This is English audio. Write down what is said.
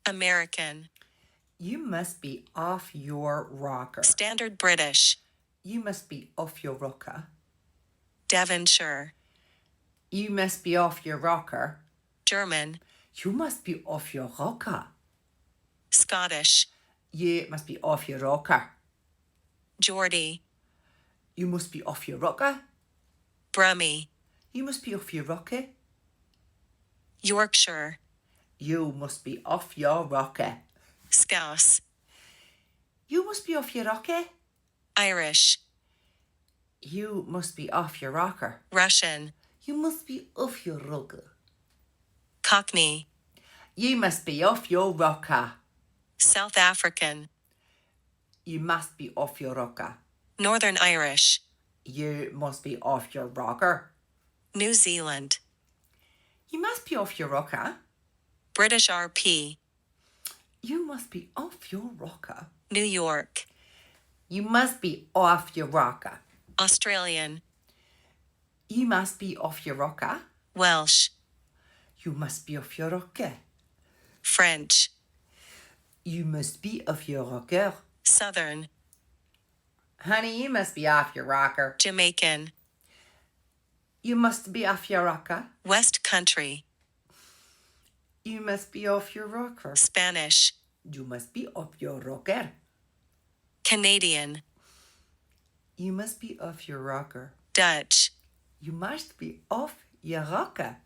American. You must be off your rocker. Standard British. You must be off your rocker. Devonshire. You must be off your rocker. German. You must be off your rocker. Scottish. You must be off your rocker. Geordie. You must be off your rocker. Brummie. You must be off your rocker. Yorkshire. You must be off your rocker. Scouse. You must be off your rocker. Irish. You must be off your rocker. Russian. You must be off your rocker. Cockney. You must be off your rocker. South African. You must be off your rocker. Northern Irish. You must be off your rocker. New Zealand. You must be off your rocker. British RP. You must be off your rocker. New York. You must be off your rocker. Australian. You must be off your rocker. Welsh. You must be off your rocker. French. You must be off your rocker. Southern. Honey, you must be off your rocker. Jamaican. You must be off your rocker. West Country. You must be off your rocker. Spanish. You must be off your rocker. Canadian. You must be off your rocker. Dutch. You must be off your rocker.